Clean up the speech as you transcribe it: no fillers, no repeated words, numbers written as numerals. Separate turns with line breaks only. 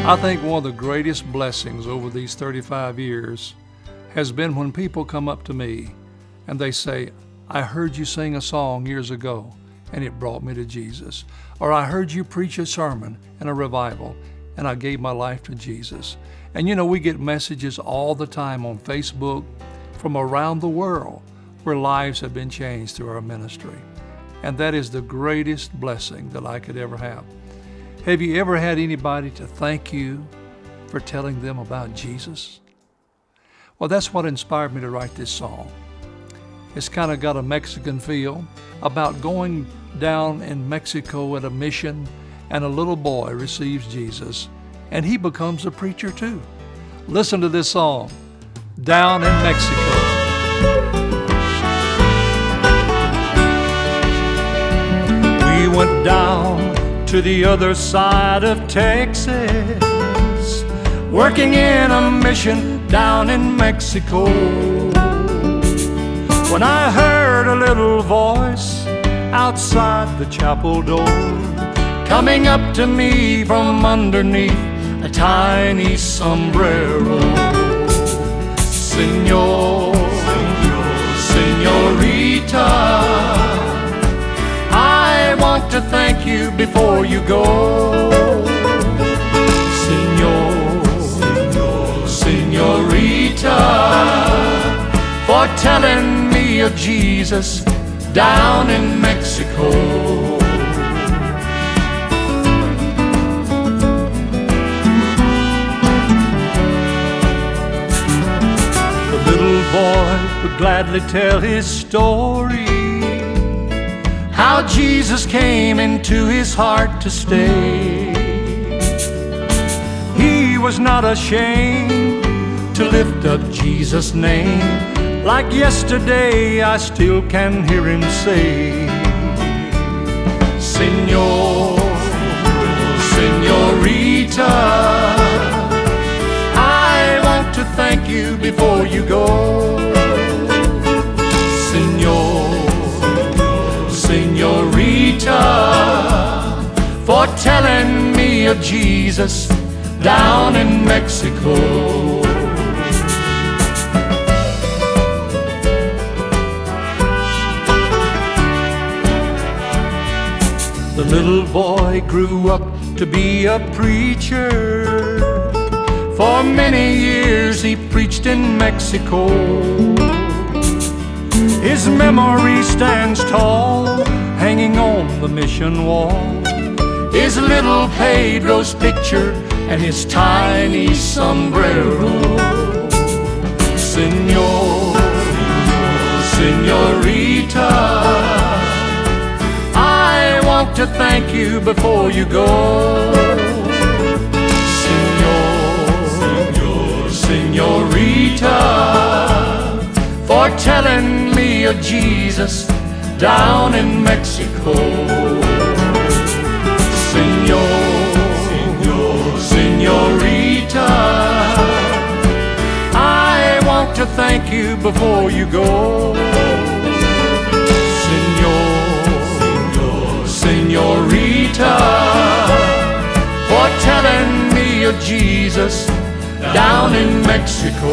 I think one of the greatest blessings over these 35 years has been when people come up to me and they say, I heard you sing a song years ago and it brought me to Jesus. Or I heard you preach a sermon in a revival and I gave my life to Jesus. And you know, we get messages all the time on Facebook from around the world where lives have been changed through our ministry. And that is the greatest blessing that I could ever have. Have you ever had anybody to thank you for telling them about Jesus? Well, that's what inspired me to write this song. It's kind of got a Mexican feel about going down in Mexico at a mission, and a little boy receives Jesus, and he becomes a preacher too. Listen to this song, Down in Mexico. We went down to the other side of Texas, working in a mission down in Mexico, when I heard a little voice outside the chapel door, coming up to me from underneath a tiny sombrero. Señor, señorita, I want to thank you before you go. Señorita, for telling me of Jesus down in Mexico. The little boy would gladly tell his story, how Jesus came into his heart to stay. He was not ashamed to lift up Jesus' name, like yesterday I still can hear him say, Señor, señorita, I want to thank you before you go. Señor, señorita, for telling me of Jesus down in Mexico. The little boy grew up to be a preacher. For many years he preached in Mexico. His memory stands tall, hanging on the mission wall, his little Pedro's picture and his tiny sombrero. Señor, señorita, I want to thank you before you go. Señor, señorita, for telling me of Jesus down in Mexico. Señorita, I want to thank you before you go. Señorita, for telling me of Jesus down in Mexico.